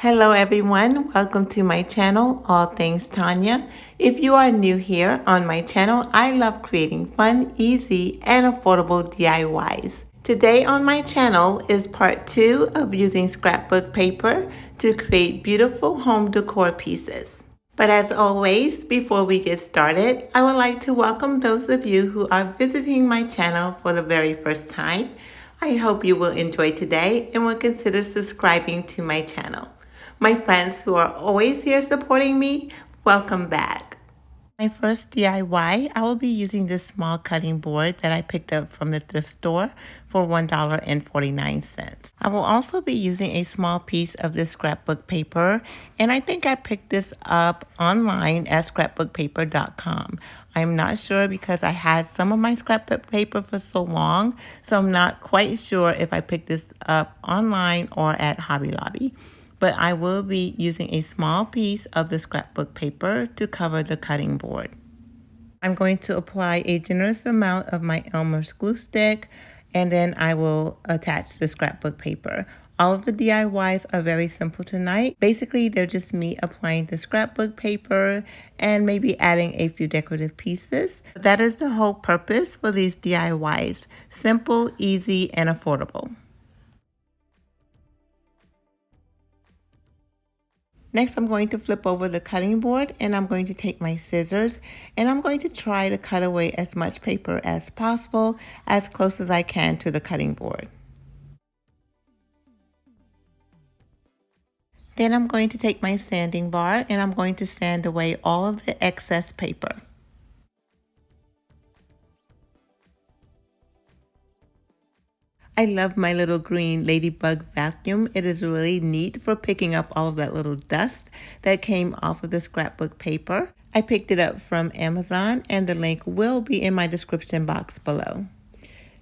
Hello everyone, welcome to my channel, All Things Tonya. If you are new here on my channel, I love creating fun, easy, and affordable DIYs. Today on my channel is part 2 of using scrapbook paper to create beautiful home decor pieces. But as always, before we get started, I would like to welcome those of you who are visiting my channel for the very first time. I hope you will enjoy today and will consider subscribing to my channel. My friends who are always here supporting me, welcome back. My first DIY, I will be using this small cutting board that I picked up from the thrift store for $1.49. I will also be using a small piece of this scrapbook paper, and I think I picked this up online at scrapbookpaper.com. I'm not sure because I had some of my scrapbook paper for so long, so I'm not quite sure if I picked this up online or at Hobby Lobby. But I will be using a small piece of the scrapbook paper to cover the cutting board. I'm going to apply a generous amount of my Elmer's glue stick, and then I will attach the scrapbook paper. All of the DIYs are very simple tonight. Basically, they're just me applying the scrapbook paper and maybe adding a few decorative pieces. That is the whole purpose for these DIYs. Simple, easy, and affordable. Next, I'm going to flip over the cutting board and I'm going to take my scissors and I'm going to try to cut away as much paper as possible, as close as I can to the cutting board. Then I'm going to take my sanding bar and I'm going to sand away all of the excess paper. I love my little green ladybug vacuum. It is really neat for picking up all of that little dust that came off of the scrapbook paper. I picked it up from Amazon and the link will be in my description box below.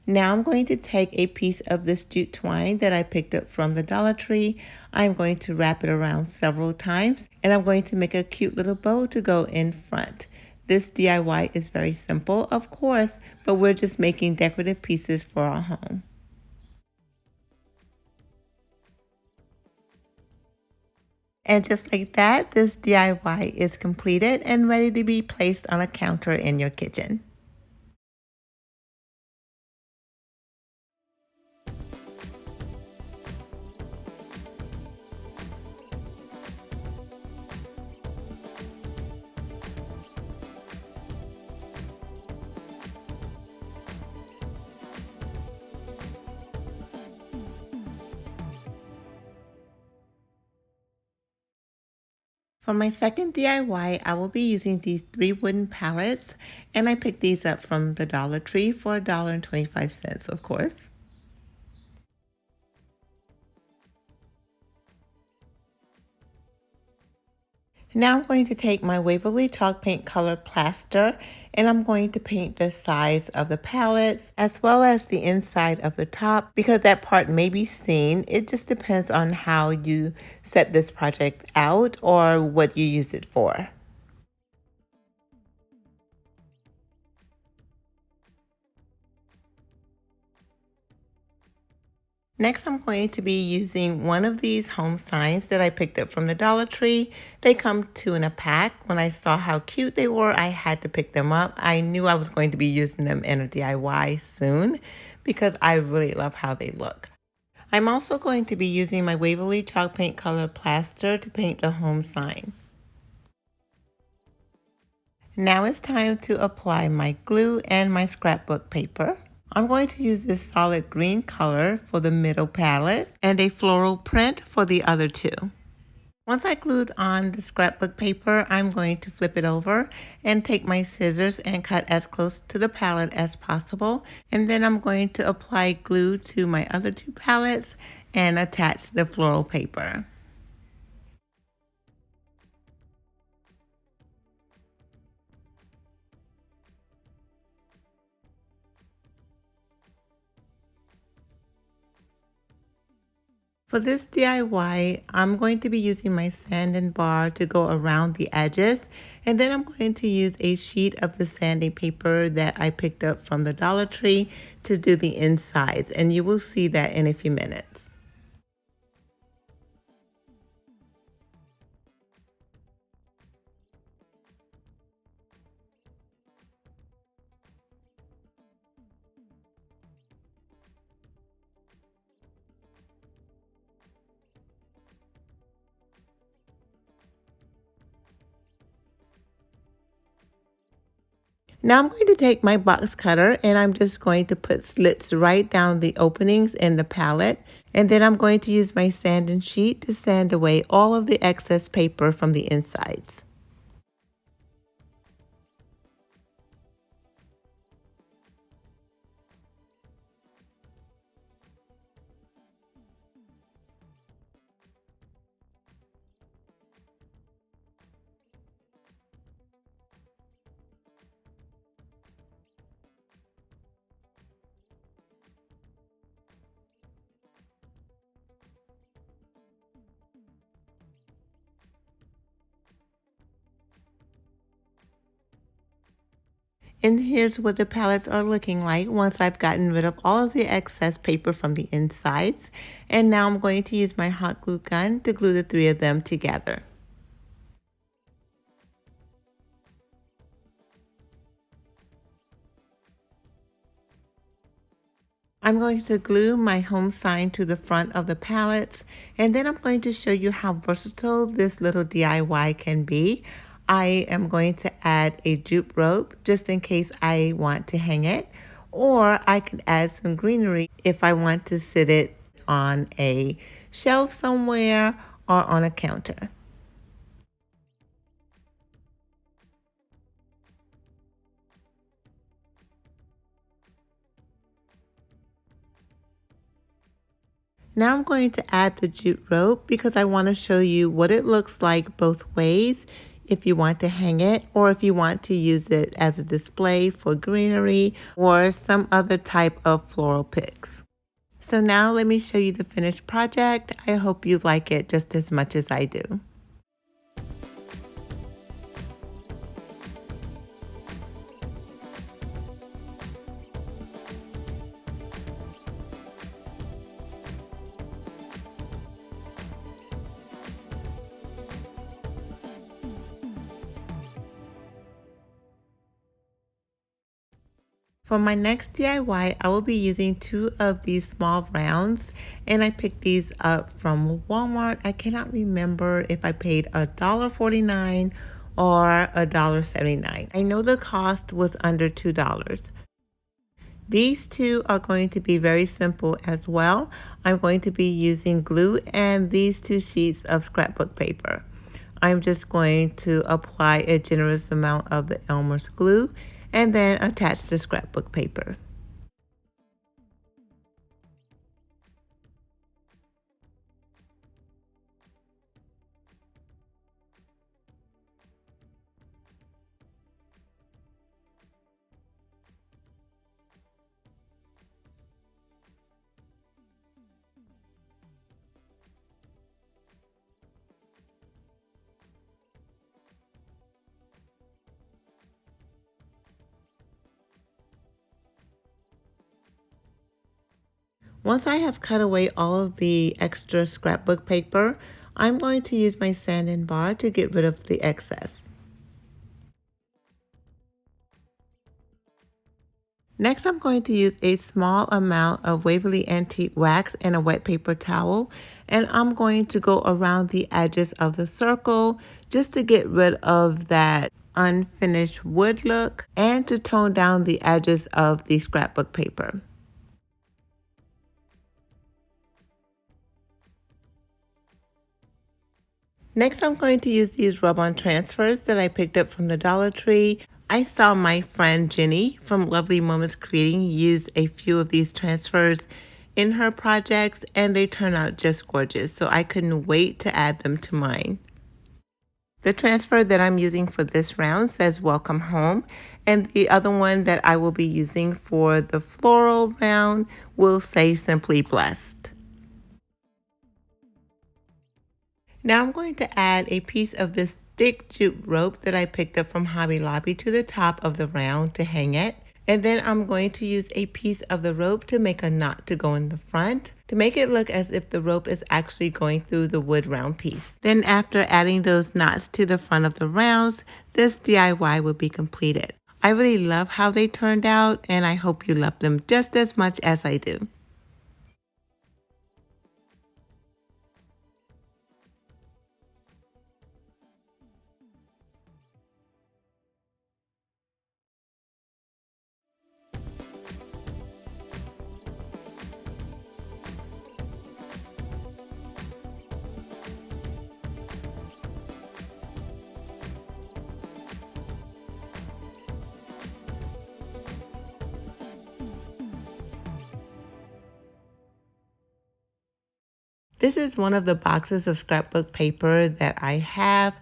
Now I'm going to take a piece of this jute twine that I picked up from the Dollar Tree. I'm going to wrap it around several times and I'm going to make a cute little bow to go in front. This DIY is very simple, of course, but we're just making decorative pieces for our home. And just like that, this DIY is completed and ready to be placed on a counter in your kitchen. For my second DIY, I will be using these 3 wooden pallets, and I picked these up from the Dollar Tree for $1.25, of course. Now I'm going to take my Waverly chalk paint color plaster and I'm going to paint the sides of the pallets as well as the inside of the top because that part may be seen. It just depends on how you set this project out or what you use it for. Next, I'm going to be using one of these home signs that I picked up from the Dollar Tree. They come 2 in a pack. When I saw how cute they were, I had to pick them up. I knew I was going to be using them in a DIY soon because I really love how they look. I'm also going to be using my Waverly chalk paint color plaster to paint the home sign. Now it's time to apply my glue and my scrapbook paper. I'm going to use this solid green color for the middle palette and a floral print for the other 2. Once I glued on the scrapbook paper, I'm going to flip it over and take my scissors and cut as close to the palette as possible. And then I'm going to apply glue to my other 2 palettes and attach the floral paper. For this DIY, I'm going to be using my sanding bar to go around the edges, and then I'm going to use a sheet of the sanding paper that I picked up from the Dollar Tree to do the insides, and you will see that in a few minutes. Now I'm going to take my box cutter and I'm just going to put slits right down the openings in the palette. And then I'm going to use my sanding sheet to sand away all of the excess paper from the insides. And here's what the palettes are looking like once I've gotten rid of all of the excess paper from the insides. And now I'm going to use my hot glue gun to glue the three of them together. I'm going to glue my home sign to the front of the palettes, and then I'm going to show you how versatile this little DIY can be. I am going to add a jute rope just in case I want to hang it, or I could add some greenery if I want to sit it on a shelf somewhere or on a counter. Now I'm going to add the jute rope because I want to show you what it looks like both ways, if you want to hang it or if you want to use it as a display for greenery or some other type of floral picks. So now let me show you the finished project. I hope you like it just as much as I do. For my next DIY, I will be using two of these small rounds, and I picked these up from Walmart. I cannot remember if I paid $1.49 or $1.79. I know the cost was under $2. These two are going to be very simple as well. I'm going to be using glue and these two sheets of scrapbook paper. I'm just going to apply a generous amount of the Elmer's glue and then attach the scrapbook paper. Once I have cut away all of the extra scrapbook paper, I'm going to use my sanding bar to get rid of the excess. Next, I'm going to use a small amount of Waverly Antique Wax and a wet paper towel, and I'm going to go around the edges of the circle just to get rid of that unfinished wood look and to tone down the edges of the scrapbook paper. Next, I'm going to use these rub-on transfers that I picked up from the Dollar Tree. I saw my friend Jenny from Lovely Moments Creating use a few of these transfers in her projects, and they turn out just gorgeous, so I couldn't wait to add them to mine. The transfer that I'm using for this round says Welcome Home, and the other one that I will be using for the floral round will say Simply Blessed. Now I'm going to add a piece of this thick jute rope that I picked up from Hobby Lobby to the top of the round to hang it. And then I'm going to use a piece of the rope to make a knot to go in the front to make it look as if the rope is actually going through the wood round piece. Then after adding those knots to the front of the rounds, this DIY will be completed. I really love how they turned out, and I hope you love them just as much as I do. This is one of the boxes of scrapbook paper that I have.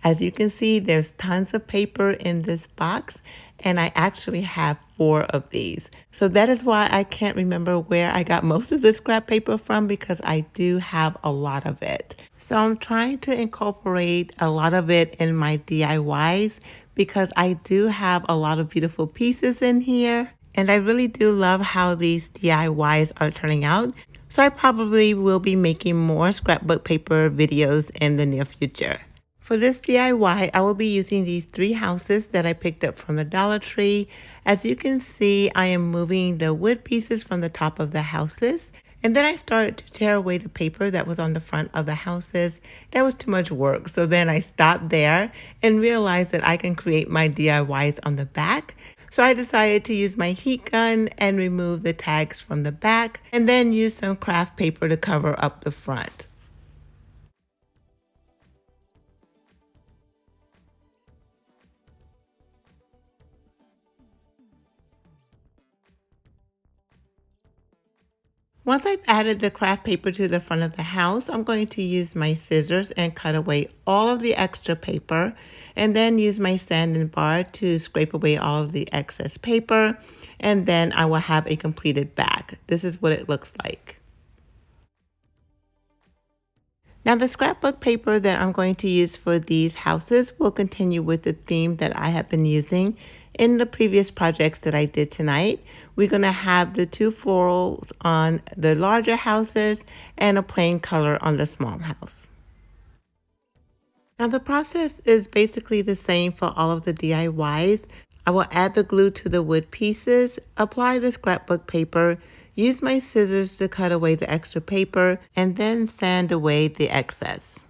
As you can see, there's tons of paper in this box, and I actually have 4 of these. So that is why I can't remember where I got most of the scrap paper from, because I do have a lot of it. So I'm trying to incorporate a lot of it in my DIYs because I do have a lot of beautiful pieces in here. And I really do love how these DIYs are turning out. So I probably will be making more scrapbook paper videos in the near future. For this DIY, I will be using these 3 houses that I picked up from the Dollar Tree. As you can see, I am moving the wood pieces from the top of the houses. And then I started to tear away the paper that was on the front of the houses. That was too much work. So then I stopped there and realized that I can create my DIYs on the back. So I decided to use my heat gun and remove the tags from the back, and then use some craft paper to cover up the front. Once I've added the craft paper to the front of the house, I'm going to use my scissors and cut away all of the extra paper, and then use my sanding bar to scrape away all of the excess paper, and then I will have a completed back. This is what it looks like. Now the scrapbook paper that I'm going to use for these houses will continue with the theme that I have been using in the previous projects that I did tonight. We're going to have the 2 florals on the larger houses and a plain color on the small house. Now the process is basically the same for all of the DIYs. I will add the glue to the wood pieces, apply the scrapbook paper, use my scissors to cut away the extra paper, and then sand away the excess.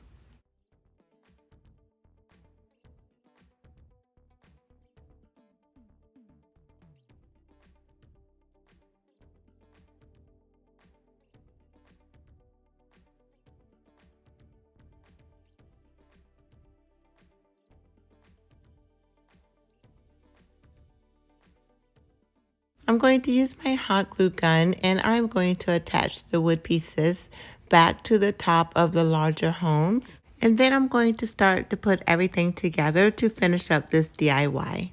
I'm going to use my hot glue gun, and I'm going to attach the wood pieces back to the top of the larger homes. And then I'm going to start to put everything together to finish up this DIY.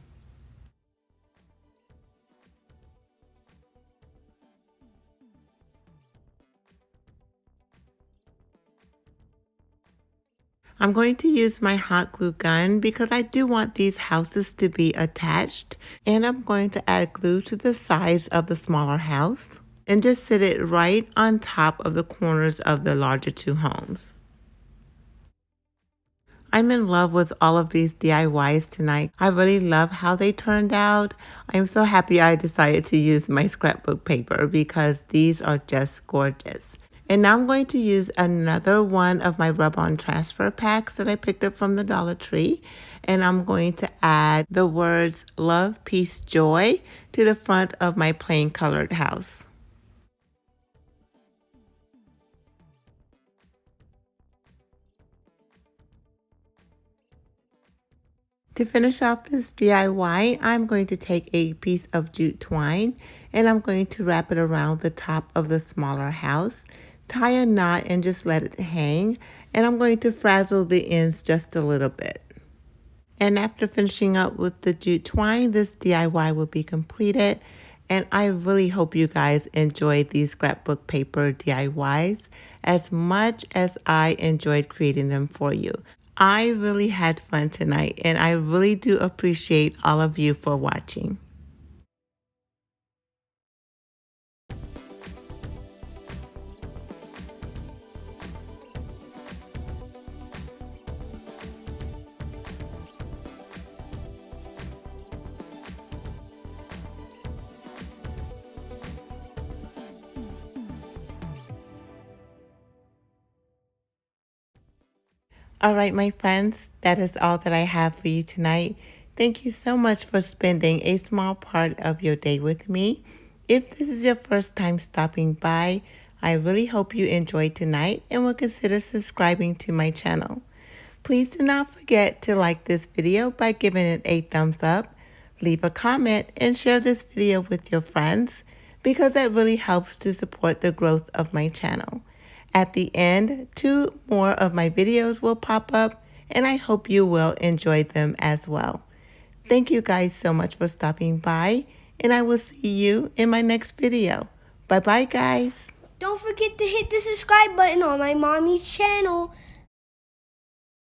I'm going to use my hot glue gun because I do want these houses to be attached, and I'm going to add glue to the sides of the smaller house and just sit it right on top of the corners of the larger 2 homes. I'm in love with all of these DIYs tonight. I really love how they turned out. I'm so happy I decided to use my scrapbook paper because these are just gorgeous. And now I'm going to use another one of my rub-on transfer packs that I picked up from the Dollar Tree. And I'm going to add the words love, peace, joy to the front of my plain colored house. To finish off this DIY, I'm going to take a piece of jute twine and I'm going to wrap it around the top of the smaller house, tie a knot and just let it hang, and I'm going to frazzle the ends just a little bit. And after finishing up with the jute twine, this DIY will be completed. And I really hope you guys enjoyed these scrapbook paper DIYs as much as I enjoyed creating them for you. I really had fun tonight, and I really do appreciate all of you for watching. All right, my friends, that is all that I have for you tonight. Thank you so much for spending a small part of your day with me. If this is your first time stopping by, I really hope you enjoyed tonight and will consider subscribing to my channel. Please do not forget to like this video by giving it a thumbs up, leave a comment, and share this video with your friends because that really helps to support the growth of my channel. At the end, 2 more of my videos will pop up, and I hope you will enjoy them as well. Thank you guys so much for stopping by, and I will see you in my next video. Bye-bye, guys. Don't forget to hit the subscribe button on my mommy's channel.